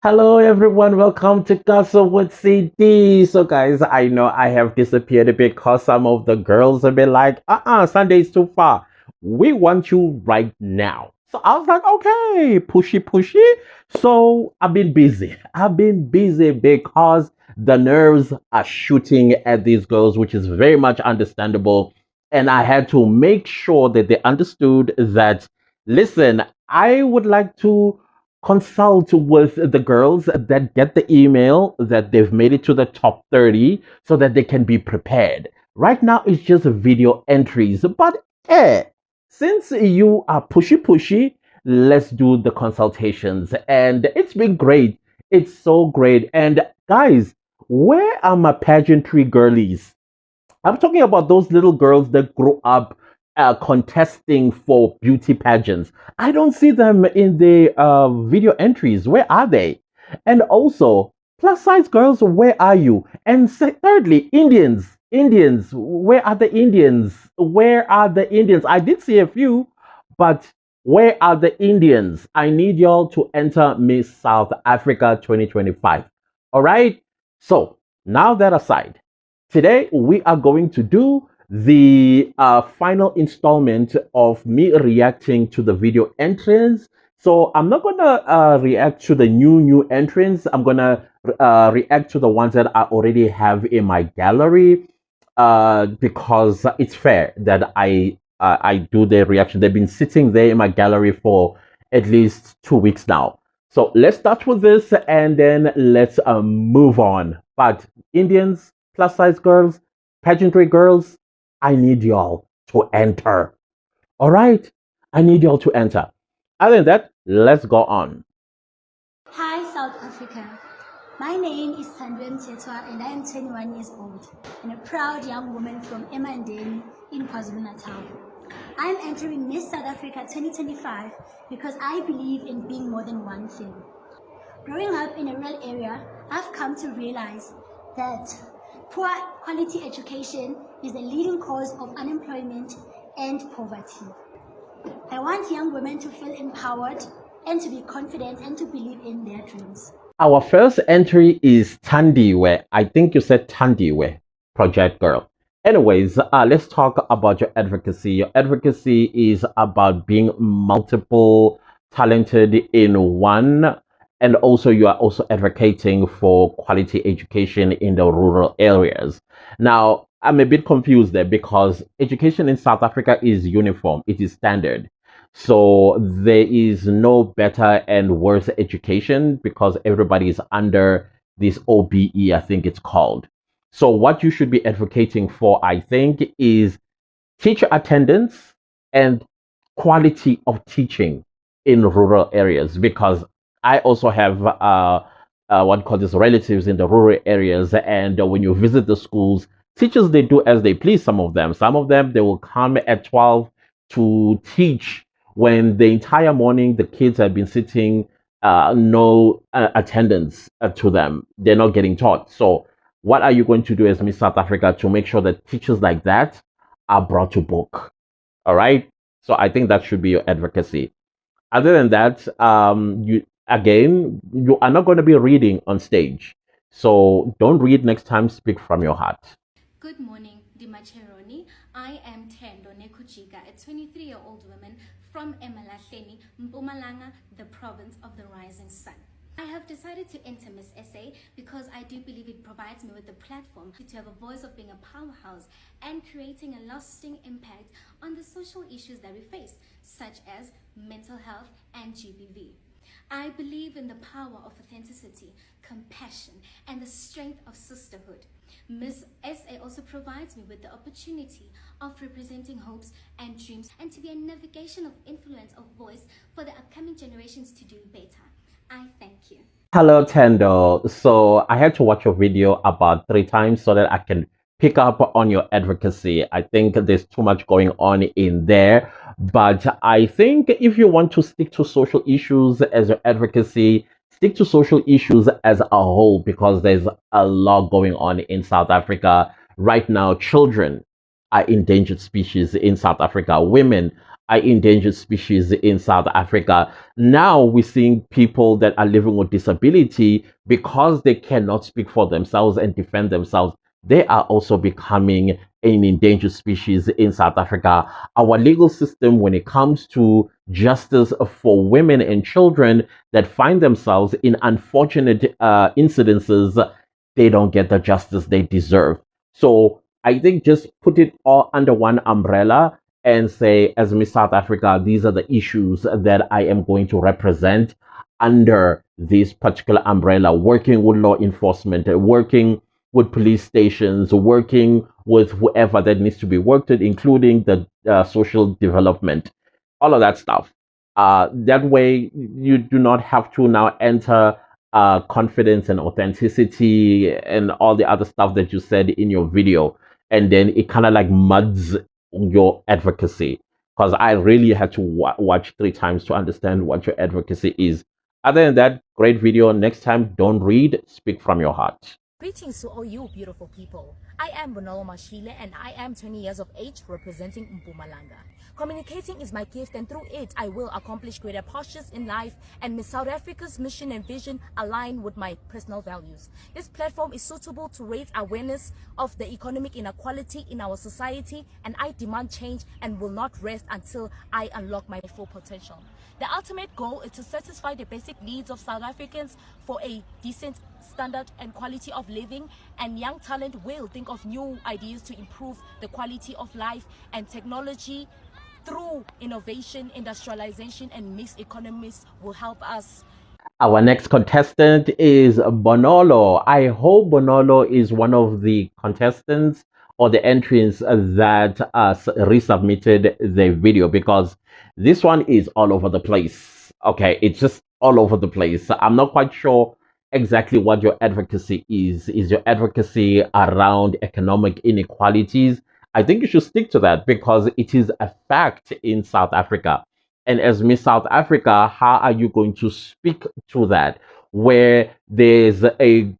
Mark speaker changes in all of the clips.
Speaker 1: Hello, everyone. Welcome to Gossip with CD. So, guys, I know I have disappeared because some of the girls have been like, Sunday's too far. We want you right now. So, I was like, okay, pushy, pushy. So, I've been busy. I've been busy because the nerves are shooting at these girls, which is very much understandable. And I had to make sure that they understood that, listen, I would like to consult with the girls that get the email that they've made it to the top 30 so that they can be prepared. Right now, it's just video entries, but since you are pushy pushy, let's do the consultations. And it's been great. It's so great. And guys, where are my pageantry girlies? I'm talking about those little girls that grew up contesting for beauty pageants. I don't see them in the video entries. Where are they? And also, plus size girls, where are you? And thirdly, Indians. Indians, where are the Indians? Where are the Indians? I did see a few, but where are the Indians? I need y'all to enter Miss South Africa 2025. All right? So, now that aside, today we are going to do the final installment of me reacting to the video entrance. So I'm not gonna react to the new entrants. I'm gonna react to the ones that I already have in my gallery because it's fair that I do the reaction. They've been sitting there in my gallery for at least 2 weeks now. So let's start with this and then let's move on. But Indians, plus size girls, pageantry girls, I need y'all to enter. All right? I need y'all to enter. Other than that, let's go on.
Speaker 2: Hi, South Africa. My name is Tandi and I am 21 years old and a proud young woman from Emandeni in KwaZulu-Natal. I am entering Miss South Africa 2025 because I believe in being more than one thing. Growing up in a rural area, I've come to realize that poor quality education is the leading cause of unemployment and poverty. I want young women to feel empowered and to be confident and to believe in their dreams.
Speaker 1: Our first entry is Tandiwe. I think you said Tandiwe, Project Girl. Anyways, let's talk about your advocacy. Your advocacy is about being multiple talented in one, and also you are also advocating for quality education in the rural areas. Now, I'm a bit confused there because education in South Africa is uniform, it is standard. So there is no better and worse education because everybody is under this OBE, I think it's called. So what you should be advocating for, I think, is teacher attendance and quality of teaching in rural areas because I also have what call this relatives in the rural areas, and when you visit the schools, teachers they do as they please. Some of them they will come at 12 to teach when the entire morning the kids have been sitting, no attendance to them. They're not getting taught. So what are you going to do as Miss South Africa to make sure that teachers like that are brought to book? All right. So I think that should be your advocacy. Other than that, you are not going to be reading on stage. So don't read next time. Speak from your heart.
Speaker 3: Good morning, Dimacheroni. I am Tendo, a 23-year-old woman from Emalahleni, Mpumalanga, the province of the rising sun. I have decided to enter Miss SA because I do believe it provides me with the platform to have a voice of being a powerhouse and creating a lasting impact on the social issues that we face, such as mental health and GBV. I believe in the power of authenticity, compassion, and the strength of sisterhood. Miss SA also provides me with the opportunity of representing hopes and dreams and to be a navigation of influence of voice for the upcoming generations to do better. I thank you.
Speaker 1: Hello, Tendo. So I had to watch your video about 3 times so that I can pick up on your advocacy. I think there's too much going on in there. But I think if you want to stick to social issues as your advocacy, stick to social issues as a whole because there's a lot going on in South Africa. Right now, children are endangered species in South Africa. Women endangered species in South Africa. Now we're seeing people that are living with disability because they cannot speak for themselves and defend themselves. They are also becoming an endangered species in South Africa. Our legal system, when it comes to justice for women and children that find themselves in unfortunate incidences, they don't get the justice they deserve. So I think just put it all under one umbrella and say, as Miss South Africa, these are the issues that I am going to represent under this particular umbrella, working with law enforcement, working with police stations, working with whoever that needs to be worked with, including the social development, all of that stuff. That way, you do not have to now enter confidence and authenticity and all the other stuff that you said in your video. And then it kind of like muds your advocacy. Because I really had to watch 3 times to understand what your advocacy is. Other than that, great video. Next time, don't read, speak from your heart.
Speaker 4: Greetings to all you beautiful people. I am Bonolo and I am 20 years of age representing Mpumalanga. Communicating is my gift and through it I will accomplish greater postures in life and Miss South Africa's mission and vision align with my personal values. This platform is suitable to raise awareness of the economic inequality in our society and I demand change and will not rest until I unlock my full potential. The ultimate goal is to satisfy the basic needs of South Africans for a decent standard and quality of living, and young talent will think of new ideas to improve the quality of life and technology through innovation, industrialization, and mixed economies will help us.
Speaker 1: Our next contestant is Bonolo. I hope Bonolo is one of the contestants or the entrants that resubmitted the video because this one is all over the place. Okay, it's just all over the place. I'm not quite sure exactly what your advocacy is. Is your advocacy around economic inequalities? I think you should stick to that because it is a fact in South Africa. And as Miss South Africa, how are you going to speak to that? Where there's a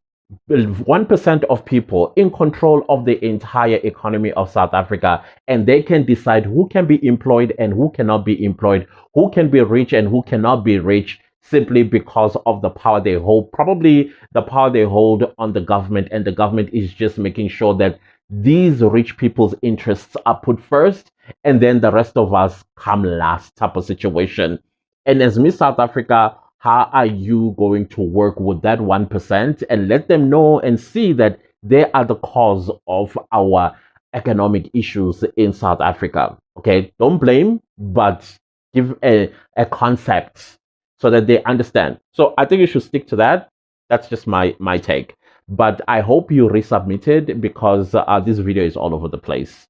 Speaker 1: 1% of people in control of the entire economy of South Africa, and they can decide who can be employed and who cannot be employed, who can be rich and who cannot be rich, simply because of the power they hold, probably the power they hold on the government, and the government is just making sure that these rich people's interests are put first and then the rest of us come last type of situation. And as Miss South Africa, how are you going to work with that 1% and let them know and see that they are the cause of our economic issues in South Africa? Okay, don't blame, but give a concept so that they understand. So I think you should stick to that. That's just my take. But I hope you resubmitted because this video is all over the place.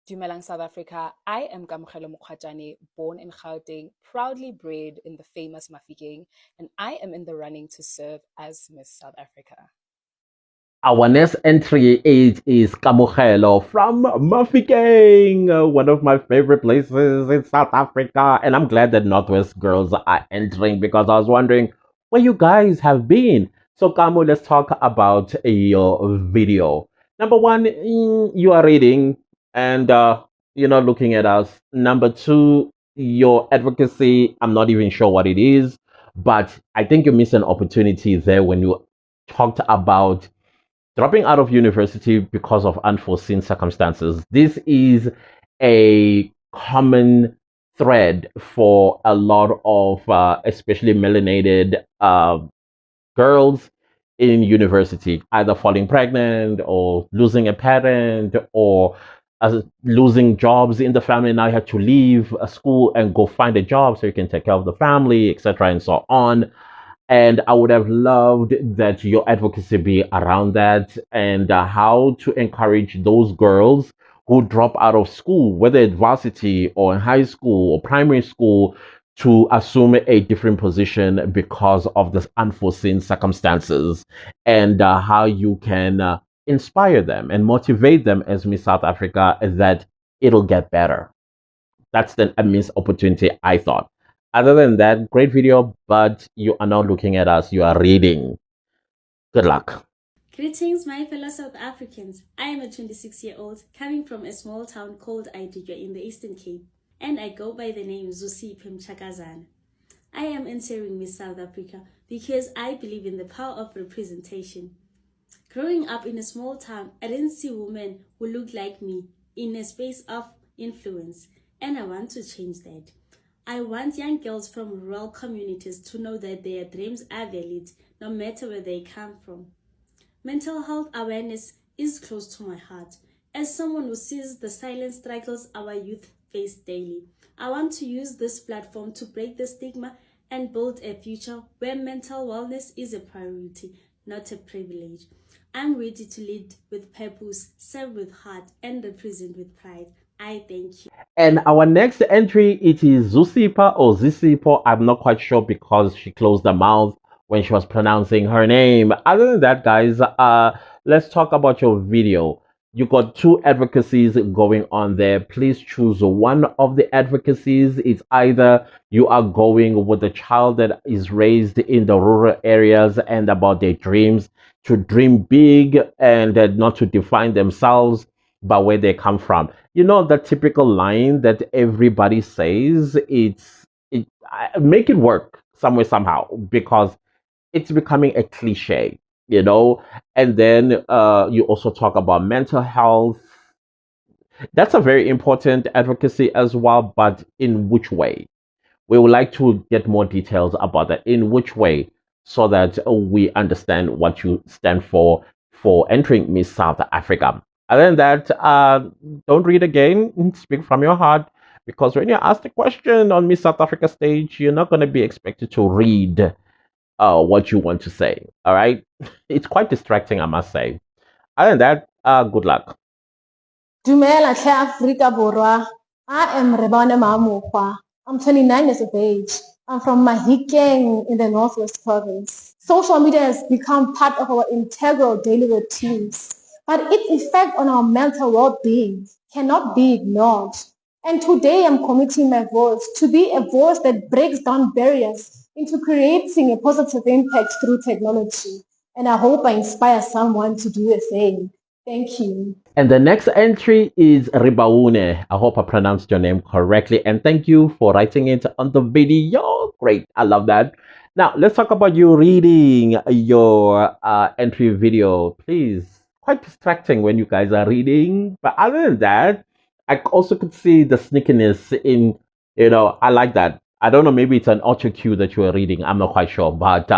Speaker 5: Dumelang South Africa, I am Kamu, born in Gauteng, proudly bred in the famous Mafikeng, and I am in the running to serve as Miss South Africa.
Speaker 1: Our next entry is Kamu from Mafikeng, one of my favorite places in South Africa. And I'm glad that Northwest girls are entering because I was wondering where you guys have been. So Kamu, let's talk about your video. Number one, you are reading and you're not looking at us. Number two, your advocacy, I'm not even sure what it is, but I think you missed an opportunity there when you talked about dropping out of university because of unforeseen circumstances. This is a common thread for a lot of especially melanated girls in university, either falling pregnant or losing a parent or losing jobs in the family. Now you have to leave a school and go find a job so you can take care of the family, etc., and so on. And I would have loved that your advocacy be around that and how to encourage those girls who drop out of school, whether at varsity or in high school or primary school, to assume a different position because of the unforeseen circumstances, and how you can inspire them and motivate them as Miss South Africa that it'll get better. That's a missed opportunity, I thought. Other than that, great video, but you are not looking at us, you are reading. Good luck.
Speaker 6: Greetings, my fellow South Africans. I am a 26-year-old coming from a small town called Idigwe in the Eastern Cape. and I go by the name Zusipa. I am entering Miss South Africa because I believe in the power of representation. Growing up in a small town, I didn't see women who looked like me in a space of influence, and I want to change that. I want young girls from rural communities to know that their dreams are valid no matter where they come from. Mental health awareness is close to my heart. As someone who sees the silent struggles our youth face daily, I want to use this platform to break the stigma and build a future where mental wellness is a priority, not a privilege. I'm ready to lead with purpose, serve with heart, and represent with pride. I thank you.
Speaker 1: And our next entry, it is Zusipa or Zisipo. I'm not quite sure because she closed her mouth when she was pronouncing her name. Other than that, guys, let's talk about your video. You got two advocacies going on there. Please choose one of the advocacies. It's either you are going with a child that is raised in the rural areas and about their dreams to dream big and not to define themselves by where they come from. You know the typical line that everybody says. Make it work somewhere somehow because it's becoming a cliche, you know. And then you also talk about mental health. That's a very important advocacy as well, but in which way? We would like to get more details about that. In which way, so that we understand what you stand for entering Miss South Africa. Other than that, don't read again. Speak from your heart, because when you're asked a question on Miss South Africa stage, you're not going to be expected to read what you want to say. All right, it's quite distracting, I must say. Other than that, good luck.
Speaker 7: Dumela hle Afrika Borwa. I am Rebane Mamukwa. I'm 29 years of age. I'm from Mahikeng in the Northwest Province. Social media has become part of our integral daily routines, but its effect on our mental well-being cannot be ignored. And today I'm committing my voice to be a voice that breaks down barriers into creating a positive impact through technology. And I hope I inspire someone to do the same. Thank you.
Speaker 1: And the next entry is Reeba. I hope I pronounced your name correctly. And thank you for writing it on the video. Great. I love that. Now, let's talk about you reading your entry video. Please. Quite distracting when you guys are reading. But other than that, I also could see the sneakiness in, I like that. I don't know, maybe it's an auto cue that you are reading. I'm not quite sure. But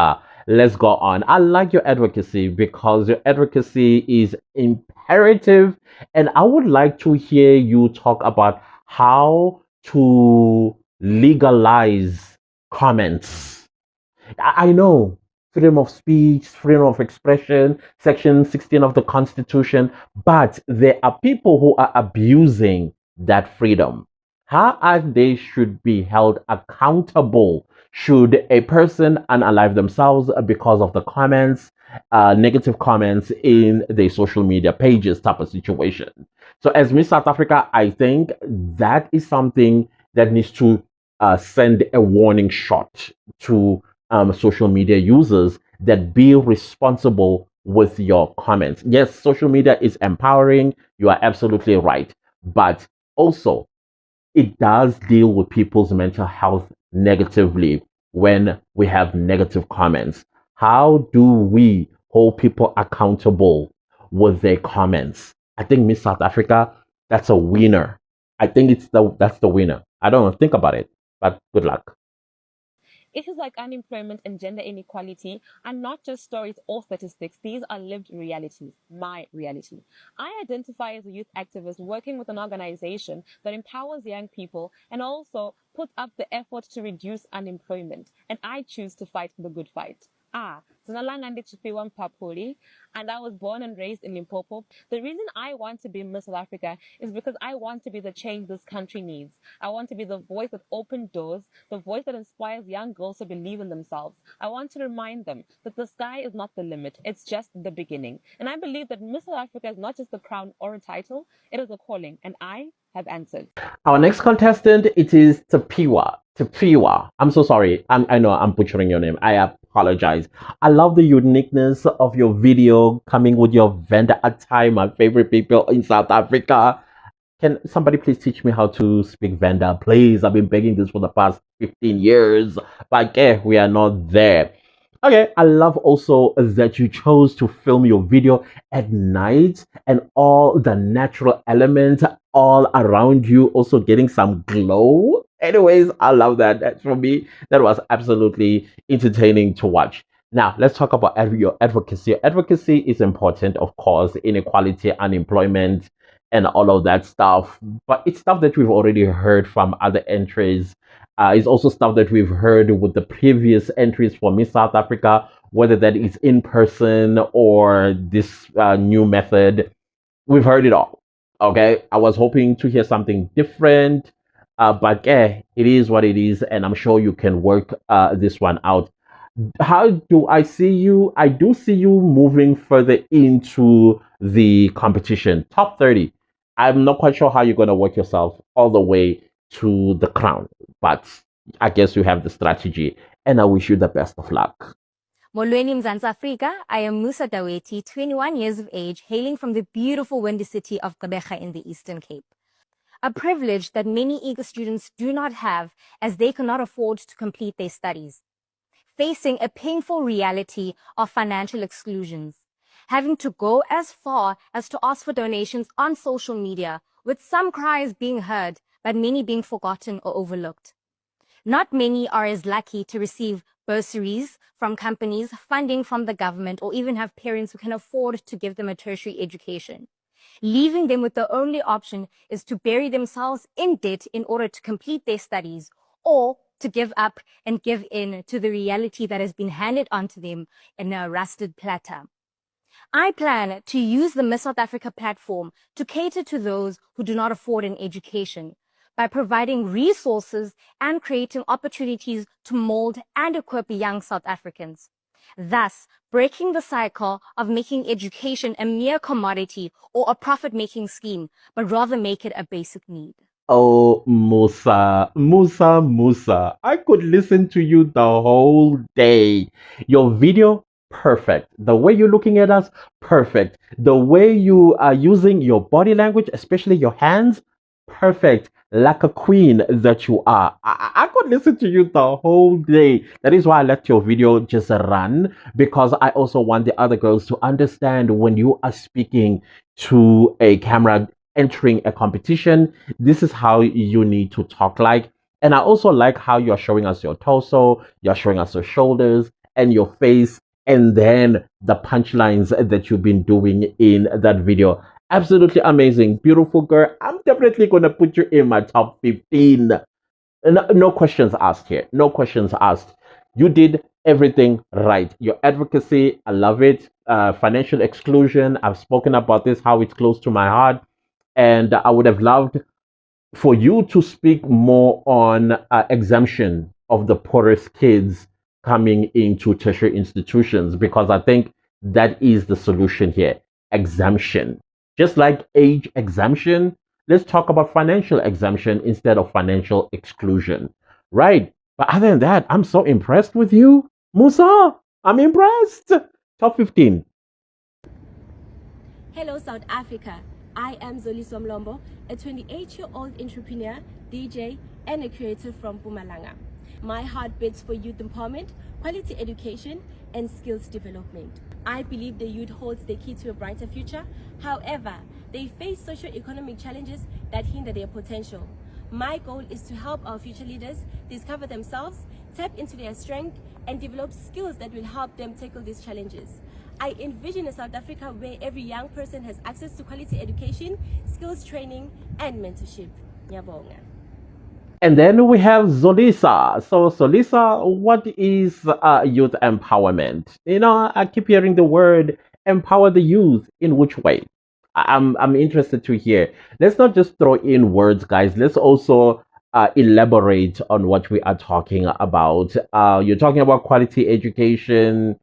Speaker 1: let's go on. I like your advocacy because your advocacy is imperative, and I would like to hear you talk about how to legalize comments. I know freedom of speech, freedom of expression, section 16 of the Constitution, but there are people who are abusing that freedom. How are they should be held accountable? Should a person unalive themselves because of the comments, negative comments in their social media pages type of situation? So as Miss South Africa, I think that is something that needs to send a warning shot to social media users, that be responsible with your comments. Yes, social media is empowering. You are absolutely right. But also, it does deal with people's mental health negatively when we have negative comments. How do we hold people accountable with their comments? I think Miss South Africa, that's a winner. I think that's the winner. I don't know, think about it, but good luck.
Speaker 4: Issues like unemployment and gender inequality are not just stories or statistics. These are lived realities, my reality. I identify as a youth activist working with an organization that empowers young people and also puts up the effort to reduce unemployment. And I choose to fight the good fight. And I was born and raised in Limpopo. The reason I want to be Miss South Africa is because I want to be the change this country needs. I want to be the voice that opens doors, the voice that inspires young girls to believe in themselves. I want to remind them that the sky is not the limit, it's just the beginning. And I believe that Miss South Africa is not just a crown or a title, it is a calling, and I have answered.
Speaker 1: Our next contestant, it is Tapiwa. Tapiwa. I'm so sorry. I know I'm butchering your name. I apologize. I love the uniqueness of your video, coming with your vendor attire, my favorite people in South Africa. Can somebody please teach me how to speak Venda? Please, I've been begging this for the past 15 years, but we are not there. Okay, I love also that you chose to film your video at night and all the natural elements all around you also getting some glow. Anyways, I love that. For me, that was absolutely entertaining to watch. Now, let's talk about your advocacy. Advocacy is important, of course, inequality, unemployment, and all of that stuff. But it's stuff that we've already heard from other entries. It's also stuff that we've heard with the previous entries for Miss South Africa, whether that is in person or this new method. We've heard it all. Okay, I was hoping to hear something different, but it is what it is, and I'm sure you can work this one out. How do I see you? I do see you moving further into the competition, top 30. I'm not quite sure how you're going to work yourself all the way to the crown, but I guess you have the strategy, and I wish you the best of luck.
Speaker 4: Molweni Mzansi Afrika, I am Musa Daweti, 21 years of age, hailing from the beautiful windy city of Gqeberha in the Eastern Cape. A privilege that many eager students do not have as they cannot afford to complete their studies. Facing a painful reality of financial exclusions. Having to go as far as to ask for donations on social media, with some cries being heard, but many being forgotten or overlooked. Not many are as lucky to receive bursaries from companies, funding from the government, or even have parents who can afford to give them a tertiary education. Leaving them with the only option is to bury themselves in debt in order to complete their studies, or to give up and give in to the reality that has been handed onto them in a rusted platter. I plan to use the Miss South Africa platform to cater to those who do not afford an education by providing resources and creating opportunities to mold and equip young South Africans, thus breaking the cycle of making education a mere commodity or a profit-making scheme, but rather make it a basic need.
Speaker 1: Oh, Musa, Musa, Musa. I could listen to you the whole day. Your video, perfect. The way you're looking at us, perfect. The way you are using your body language, especially your hands, perfect. Like a queen that you are. I could listen to you the whole day. That is why I let your video just run, because I also want the other girls to understand when you are speaking to a camera entering a competition, this is how you need to talk like. And I also like how you're showing us your torso, you're showing us your shoulders and your face, and then the punchlines that you've been doing in that video. Absolutely amazing. Beautiful girl. I'm definitely going to put you in my top 15. No questions asked here. No questions asked. You did everything right. Your advocacy, I love it. Financial exclusion, I've spoken about this, how it's close to my heart. And I would have loved for you to speak more on exemption of the poorest kids coming into tertiary institutions, because I think that is the solution here. Exemption. Just like age exemption, let's talk about financial exemption instead of financial exclusion. Right. But other than that, I'm so impressed with you, Musa. I'm impressed. Top 15.
Speaker 8: Hello, South Africa. I am Zoliss, a 28-year-old entrepreneur, DJ, and a creator from Mpumalanga. My heart beats for youth empowerment, quality education, and skills development. I believe the youth holds the key to a brighter future. However, they face socio-economic challenges that hinder their potential. My goal is to help our future leaders discover themselves, tap into their strength, and develop skills that will help them tackle these challenges. I envision a South Africa where every young person has access to quality education, skills training, and mentorship. Nyabonga.
Speaker 1: And then we have Zolissa. So, Zolissa, what is youth empowerment? You know, I keep hearing the word empower the youth. In which way? I'm interested to hear. Let's not just throw in words, guys. Let's also elaborate on what we are talking about. You're talking about quality education.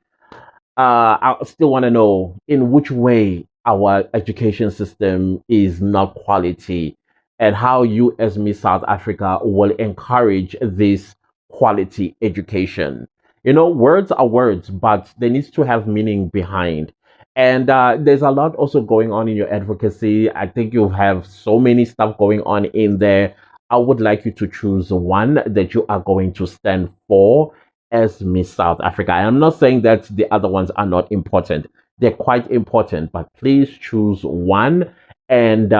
Speaker 1: I still want to know in which way our education system is not quality, and how you, as Miss South Africa, will encourage this quality education. You know, words are words, but there needs to have meaning behind. And there's a lot also going on in your advocacy. I think you have so many stuff going on in there. I would like you to choose one that you are going to stand for as Miss South Africa. And I'm not saying that the other ones are not important. They're quite important, but please choose one. And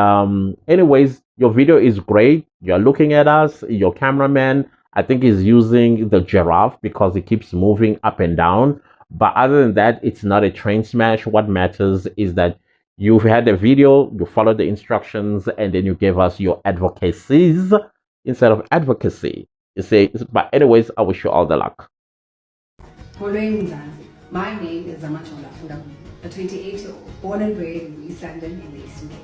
Speaker 1: anyways, your video is great. You're looking at us. Your cameraman, I think, is using the giraffe because it keeps moving up and down. But other than that, it's not a train smash. What matters is that you've had a video, you followed the instructions, and then you gave us your advocacies instead of advocacy. You say, but anyways, I wish you all the luck.
Speaker 9: My name is Zama, a 28-year-old born and bred in East London in the Eastern Cape.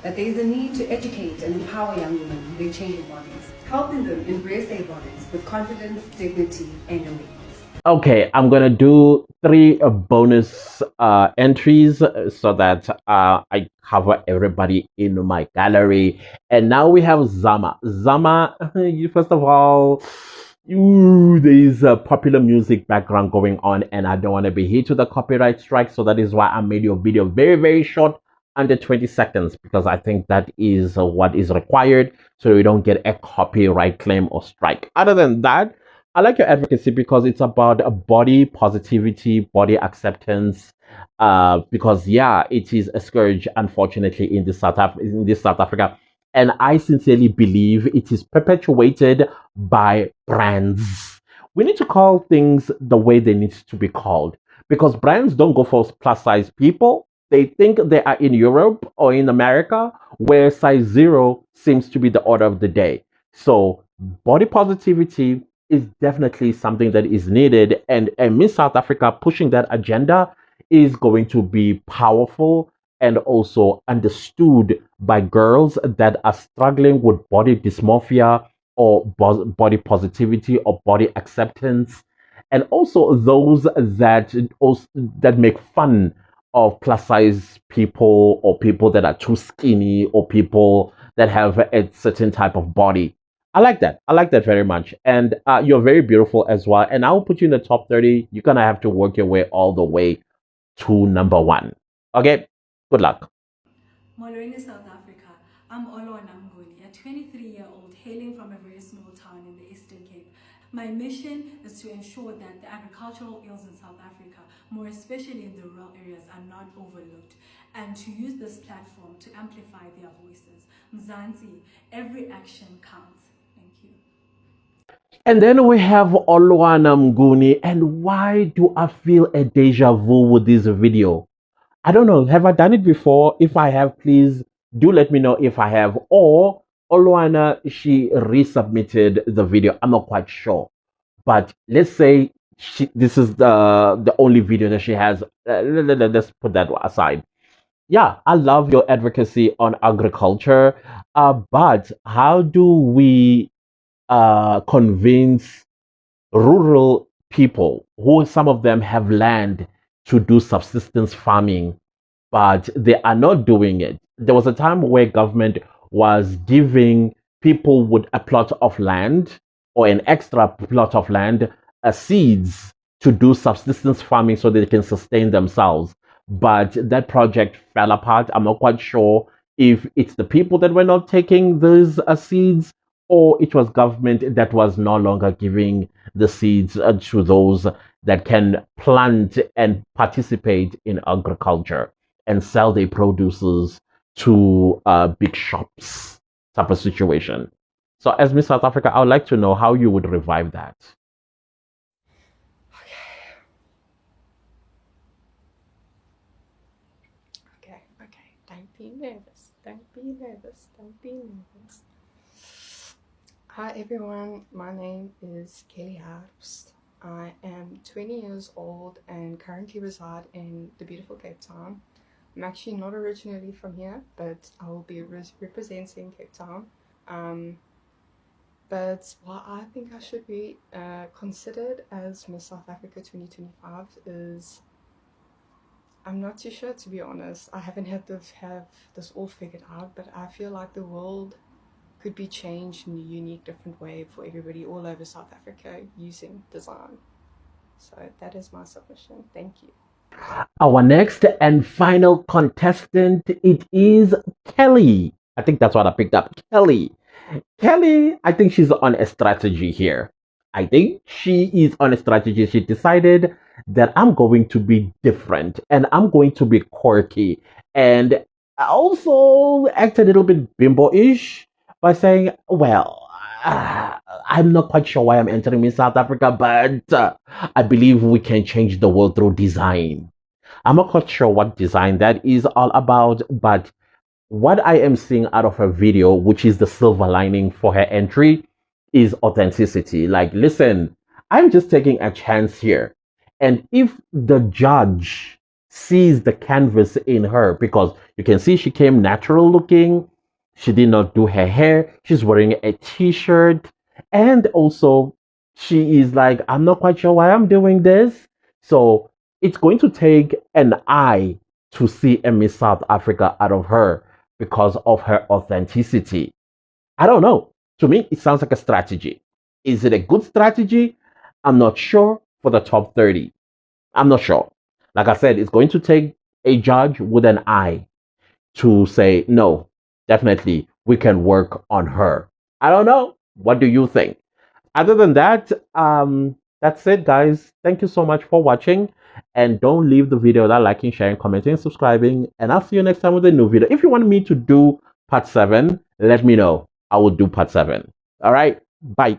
Speaker 9: That there is a need to educate and empower young women in their changing bodies, helping them embrace their bodies with confidence, dignity, and awareness.
Speaker 1: Okay, I'm gonna do three bonus entries so that I cover everybody in my gallery. And now we have Zama. Zama, you first of all, there's a popular music background going on, and I don't want to be hit to the copyright strike, so that is why I made your video very, very short, under 20 seconds, because I think that is what is required so we don't get a copyright claim or strike. Other than that, I like your advocacy because it's about body positivity, body acceptance. Because yeah, it is a scourge, unfortunately, in this South Africa, and I sincerely believe it is perpetuated by brands. We need to call things the way they need to be called because brands don't go for plus size people. They think they are in Europe or in America, where size zero seems to be the order of the day. So body positivity is definitely something that is needed, and Miss South Africa pushing that agenda is going to be powerful and also understood by girls that are struggling with body dysmorphia or body positivity or body acceptance, and also those that make fun of plus size people or people that are too skinny or people that have a certain type of body. I like that. I like that very much. And you're very beautiful as well. And I'll put you in the top 30. You're going to have to work your way all the way to number one. Okay? Good luck.
Speaker 10: Molweni, South Africa. I'm Orana, a 23-year-old hailing from a very small town in the Eastern Cape. My mission is to ensure that the agricultural ills in South Africa, more especially in the rural areas, are not overlooked, and to use this platform to amplify their voices. Mzansi, every action counts. Thank you.
Speaker 1: And then we have Orana Mnguni. And why do I feel a deja vu with this video? I don't know. Have I done it before? If I have, please do let me know if I have. Or Orana, she resubmitted the video. I'm not quite sure. But let's say this is the only video that she has. Let's put that aside. Yeah, I love your advocacy on agriculture. But how do we convince rural people who some of them have land to do subsistence farming, but they are not doing it? There was a time where government was giving people with a plot of land or an extra plot of land seeds to do subsistence farming so they can sustain themselves. But that project fell apart. I'm not quite sure if it's the people that were not taking those seeds or it was government that was no longer giving the seeds to those that can plant and participate in agriculture and sell their produces to big shops type of situation. So as Miss South Africa, I would like to know how you would revive that.
Speaker 11: Okay. Don't be nervous. Don't be nervous. Don't be nervous. Hi everyone, my name is Kelly Harps. I am 20 years old and currently reside in the beautiful Cape Town. I'm actually not originally from here, but I will be representing Cape Town. But what I think I should be considered as Miss South Africa 2025 is, I'm not too sure, to be honest. I haven't have this all figured out, but I feel like the world could be changed in a unique, different way for everybody all over South Africa using design. So that is my submission. Thank you.
Speaker 1: Our next and final contestant, it is Kelly. I think that's what I picked up. Kelly. Kelly, I think she's on a strategy here. I think she is on a strategy. She decided that I'm going to be different and I'm going to be quirky. And I also act a little bit bimbo-ish by saying, well, I'm not quite sure why I'm entering in South Africa, but I believe we can change the world through design. I'm not quite sure what design that is all about, but what I am seeing out of her video, which is the silver lining for her entry, is authenticity. Like, listen, I'm just taking a chance here. And if the judge sees the canvas in her, because you can see she came natural looking, she did not do her hair, she's wearing a t-shirt, and also she is like, I'm not quite sure why I'm doing this. So it's going to take an eye to see a Miss South Africa out of her because of her authenticity. I don't know. To me, it sounds like a strategy. Is it a good strategy? I'm not sure for the top 30. I'm not sure. Like I said, it's going to take a judge with an eye to say, no, definitely, we can work on her. I don't know. What do you think? Other than that, that's it, guys. Thank you so much for watching. And don't leave the video without liking, sharing, commenting, and subscribing. And I'll see you next time with a new video. If you want me to do part 7, let me know. I will do part 7. All right. Bye.